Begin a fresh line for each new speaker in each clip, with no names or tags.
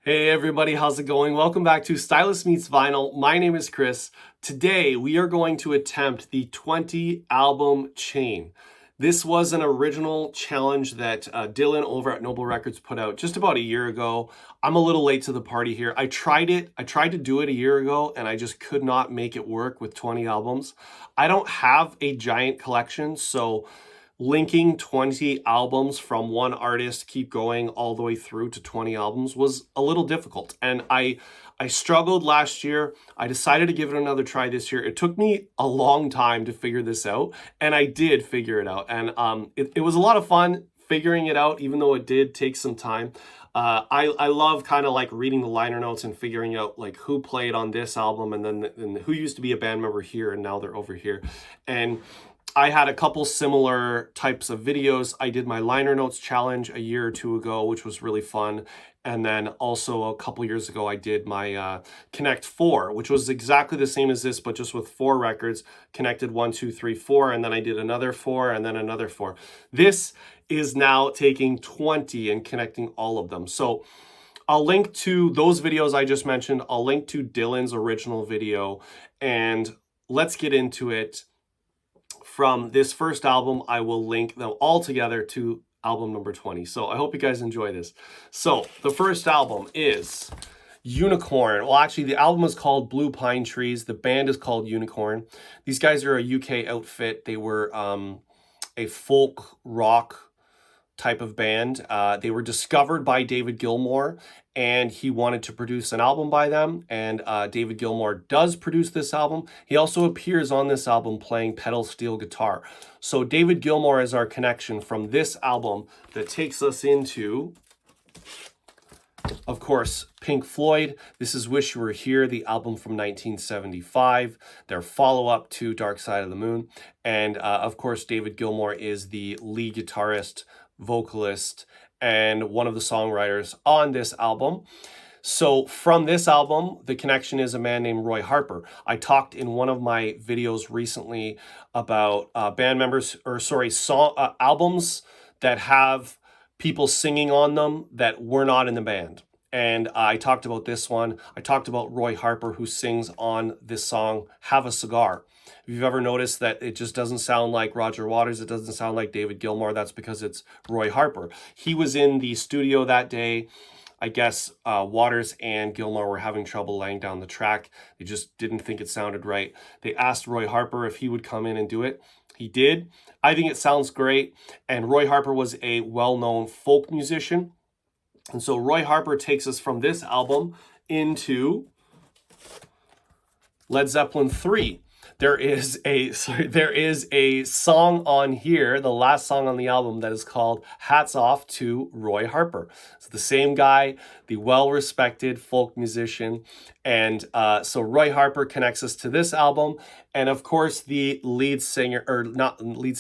Hey everybody, how's it going? Welcome back to Stylist Meets Vinyl. My name is Chris. Today we are going to attempt the 20 album chain. This was an original challenge that Dillon over at Noble Records put out just about a year ago. I'm a little late to the party here. I tried to do it a year ago and I just could not make it work with 20 albums. I don't have a giant collection, so linking 20 albums from one artist, keep going all the way through to 20 albums was a little difficult. And I struggled last year. I decided to give it another try this year. It took me a long time to figure this out, and I did figure it out. And it was a lot of fun figuring it out, even though it did take some time. I love kind of like reading the liner notes and figuring out like who played on this album and then who used to be a band member here and now they're over here. And I had a couple similar types of videos. I did my liner notes challenge a year or two ago, which was really fun. And then also a couple years ago, I did my Connect 4, which was exactly the same as this, but just with 4 records, connected 1, 2, 3, 4, and then I did another 4 and then another 4. This is now taking 20 and connecting all of them. So I'll link to those videos I just mentioned. I'll link to Dillon's original video, and let's get into it. From this first album, I will link them all together to album number 20. So I hope you guys enjoy this. So the first album is Unicorn. Well, actually, the album is called Blue Pine Trees. The band is called Unicorn. These guys are a UK outfit. They were a folk rock type of band. They were discovered by David Gilmour, and he wanted to produce an album by them, and David Gilmour does produce this album. He also appears on this album playing pedal steel guitar. So David Gilmour is our connection from this album that takes us into, of course, Pink Floyd. This is Wish You Were Here, the album from 1975, their follow-up to Dark Side of the Moon. And of course, David Gilmour is the lead guitarist, vocalist, and one of the songwriters on this album. So from this album, the connection is a man named Roy Harper. I talked in one of my videos recently about albums that have people singing on them that were not in the band. And I talked about this one. I talked about Roy Harper, who sings on this song, Have a Cigar. If you've ever noticed that it just doesn't sound like Roger Waters, it doesn't sound like David Gilmour, that's because it's Roy Harper. He was in the studio that day. I guess Waters and Gilmour were having trouble laying down the track. They just didn't think it sounded right. They asked Roy Harper if he would come in and do it. He did. I think it sounds great. And Roy Harper was a well-known folk musician. And so Roy Harper takes us from this album into Led Zeppelin 3. There is a song on here, the last song on the album, that is called Hats Off to Roy Harper. It's the same guy, the well-respected folk musician. And so Roy Harper connects us to this album. And of course, the lead guitarist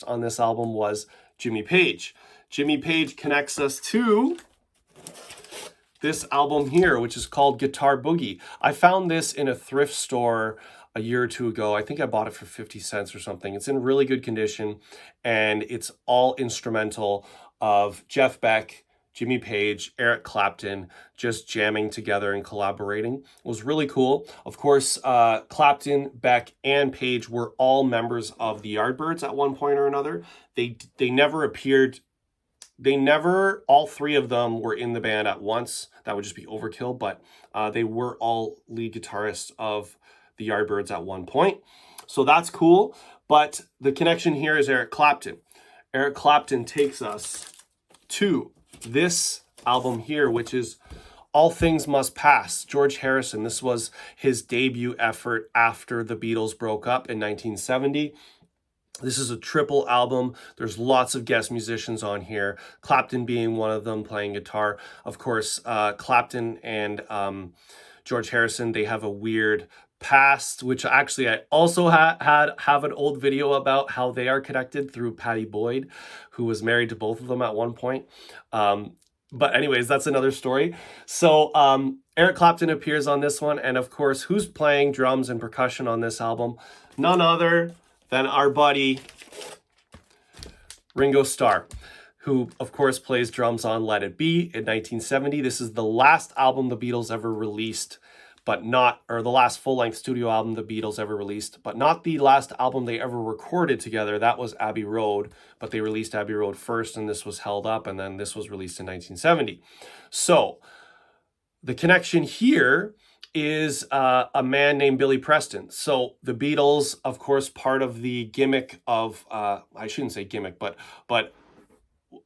on this album was Jimmy Page. Jimmy Page connects us to this album here, which is called Guitar Boogie. I found this in a thrift store a year or two ago. I think I bought it for 50 cents or something. It's in really good condition, and it's all instrumental of Jeff Beck, Jimmy Page, Eric Clapton, just jamming together and collaborating. It was really cool. Of course, Clapton, Beck, and Page were all members of the Yardbirds at one point or another. They never appeared. All 3 of them were in the band at once. That would just be overkill, but they were all lead guitarists of the Yardbirds at one point. So that's cool. But the connection here is Eric Clapton. Eric Clapton takes us to this album here, which is All Things Must Pass. George Harrison. This was his debut effort after the Beatles broke up in 1970. This is a triple album. There's lots of guest musicians on here, Clapton being one of them, playing guitar. Of course, Clapton and George Harrison, they have a weird past, which actually I also have an old video about how they are connected through Patty Boyd, who was married to both of them at one point. But anyways, that's another story. So Eric Clapton appears on this one. And of course, who's playing drums and percussion on this album? None other than our buddy Ringo Starr. who of course plays drums on Let It Be in 1970. This is the last album the Beatles ever released, but not, or the last full-length studio album the Beatles ever released, but not the last album they ever recorded together. That was Abbey Road, but they released Abbey Road first, and this was held up, and then this was released in 1970. So the connection here is a man named Billy Preston. So the Beatles, of course, part of the gimmick of, I shouldn't say gimmick, but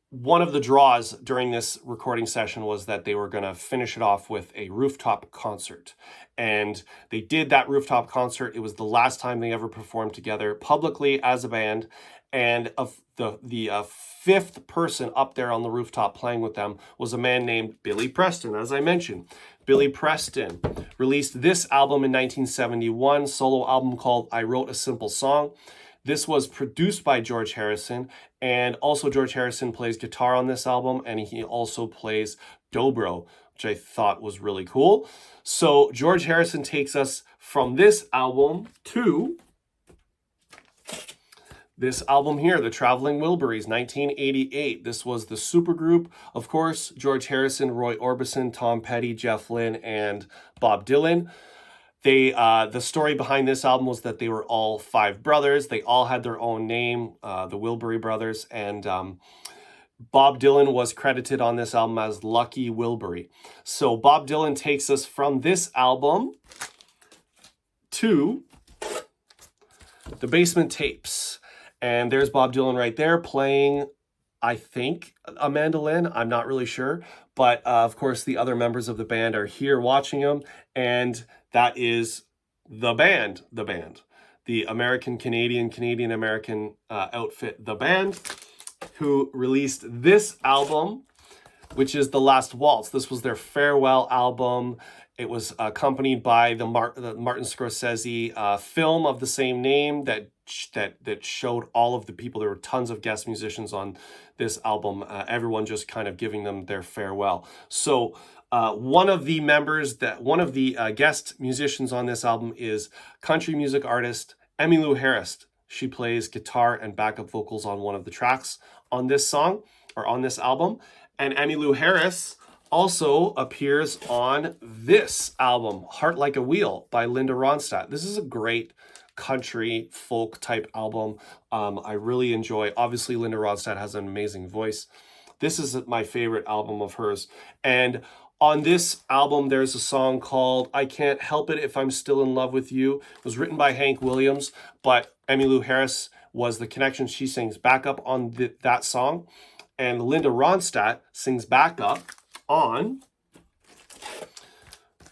one of the draws during this recording session was that they were going to finish it off with a rooftop concert. And they did that rooftop concert. It was the last time they ever performed together publicly as a band. And of the fifth person up there on the rooftop playing with them was a man named Billy Preston, as I mentioned. Billy Preston released this album in 1971, solo album called I Wrote a Simple Song. This was produced by George Harrison, and also George Harrison plays guitar on this album, and he also plays dobro, which I thought was really cool. So George Harrison takes us from this album to this album here, The Traveling Wilburys, 1988. This was the supergroup, of course, George Harrison, Roy Orbison, Tom Petty, Jeff Lynne, and Bob Dylan. The story behind this album was that they were all five brothers. They all had their own name, the Wilbury brothers, and Bob Dylan was credited on this album as Lucky Wilbury. So Bob Dylan takes us from this album to the Basement Tapes. And there's Bob Dylan right there playing, I think, a mandolin. I'm not really sure. But of course, the other members of the band are here watching him. And that is the band, the Canadian-American outfit, The Band, who released this album, which is The Last Waltz. This was their farewell album. It was accompanied by the Martin Scorsese film of the same name that showed all of the people. There were tons of guest musicians on this album. Everyone just kind of giving them their farewell. So one of the guest musicians on this album is country music artist Emmylou Harris. She plays guitar and backup vocals on one of the tracks on this song, or on this album. And Emmylou Harris also appears on this album, Heart Like a Wheel by Linda Ronstadt. This is a great country folk type album. I really enjoy. Obviously, Linda Ronstadt has an amazing voice. This is my favorite album of hers. And on this album, there's a song called I Can't Help It If I'm Still in Love With You. It was written by Hank Williams, but Emmylou Harris was the connection. She sings backup on that song. And Linda Ronstadt sings backup on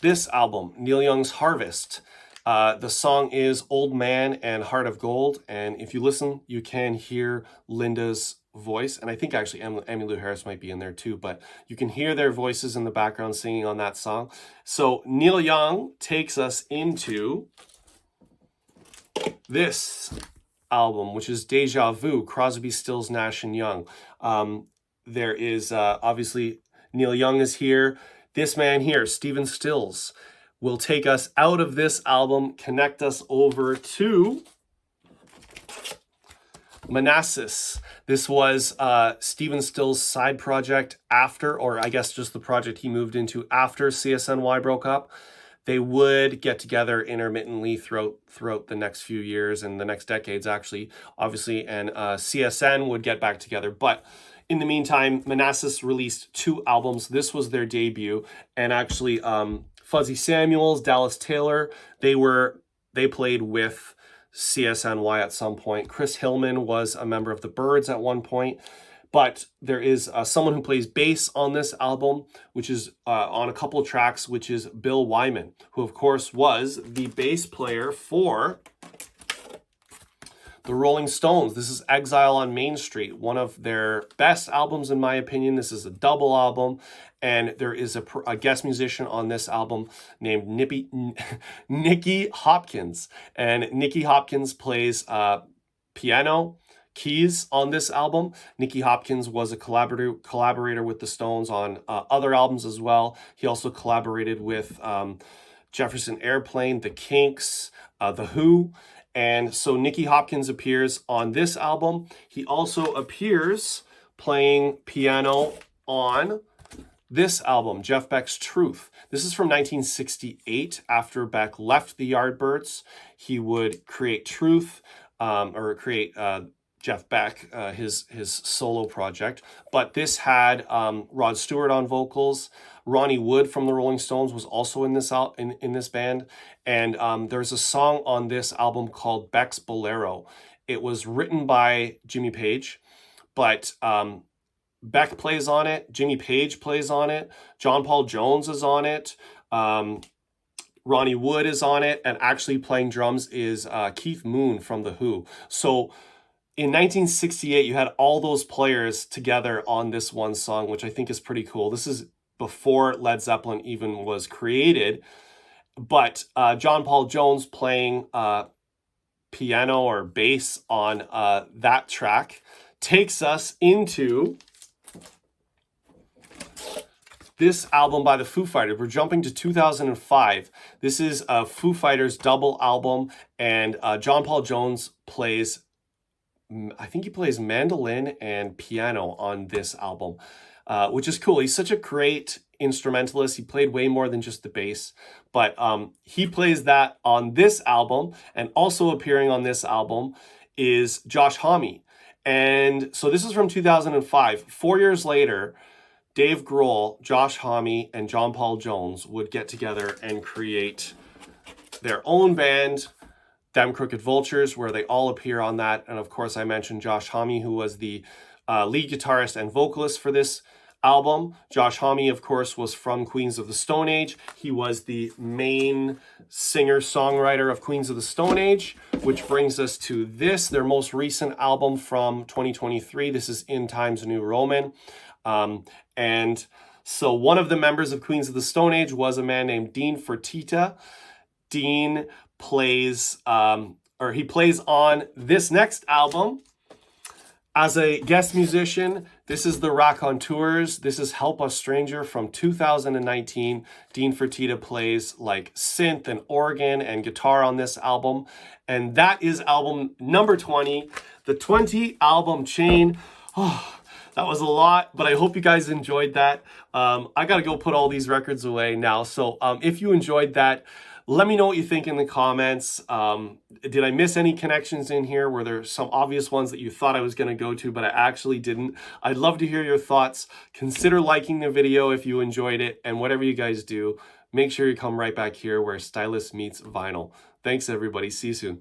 this album, Neil Young's Harvest. The song is Old Man and Heart of Gold. And if you listen, you can hear Linda's voice. And I think actually Emmylou Harris might be in there too, but you can hear their voices in the background singing on that song. So Neil Young takes us into this album, which is Deja Vu, Crosby, Stills, Nash and Young. There is obviously Neil Young is here. This man here, Stephen Stills, will take us out of this album, connect us over to Manasses. This was Stephen Stills' side project after, or I guess just the project he moved into after CSNY broke up. They would get together intermittently throughout the next few years and the next decades, actually, obviously, and CSN would get back together. But in the meantime, Manasses released 2 albums. This was their debut, and actually, Fuzzy Samuels, Dallas Taylor, they played with CSNY at some point. Chris Hillman was a member of the Byrds at one point. But there is someone who plays bass on this album, which is on a couple of tracks, which is Bill Wyman, who of course was the bass player for the Rolling Stones. This is Exile on Main Street, one of their best albums in my opinion. This is a double album, and there is a guest musician on this album named Nicky Hopkins. And Nicky Hopkins plays piano, keys on this album. Nicky Hopkins was a collaborator with the Stones on other albums as well. He also collaborated with Jefferson Airplane, The Kinks, The Who. And so Nicky Hopkins appears on this album. He also appears playing piano on this album, Jeff Beck's Truth. This is from 1968. After Beck left the Yardbirds, he would create Truth, or create Jeff Beck, his solo project. But this had Rod Stewart on vocals. Ronnie Wood from the Rolling Stones was also in this in this band. And there's a song on this album called Beck's Bolero. It was written by Jimmy Page, but Beck plays on it, Jimmy Page plays on it, John Paul Jones is on it, Ronnie Wood is on it, and actually playing drums is Keith Moon from The Who. So in 1968, you had all those players together on this one song, which I think is pretty cool. This is before Led Zeppelin even was created, but John Paul Jones playing piano or bass on that track takes us into this album by the Foo Fighters. We're jumping to 2005. This is a Foo Fighters double album, and John Paul Jones plays, I think he plays mandolin and piano on this album, which is cool. He's such a great instrumentalist. He played way more than just the bass, but he plays that on this album. And also appearing on this album is Josh Homme. And so this is from 2005. 4 years later, Dave Grohl, Josh Homme, and John Paul Jones would get together and create their own band, Them Crooked Vultures, where they all appear on that. And of course, I mentioned Josh Homme, who was the lead guitarist and vocalist for this album. Josh Homme, of course, was from Queens of the Stone Age. He was the main singer-songwriter of Queens of the Stone Age, which brings us to this, their most recent album from 2023. This is In Times New Roman. And so one of the members of Queens of the Stone Age was a man named Dean Fertitta. Dean plays, he plays on this next album as a guest musician. This is the Raconteurs. This is Help Us Stranger from 2019. Dean Fertitta plays like synth and organ and guitar on this album. And that is album number 20, the 20 album chain. Oh, that was a lot, but I hope you guys enjoyed that. I got to go put all these records away now. So if you enjoyed that, let me know what you think in the comments. Did I miss any connections in here? Were there some obvious ones that you thought I was going to go to, but I actually didn't? I'd love to hear your thoughts. Consider liking the video if you enjoyed it. And whatever you guys do, make sure you come right back here where Stylus meets vinyl. Thanks, everybody. See you soon.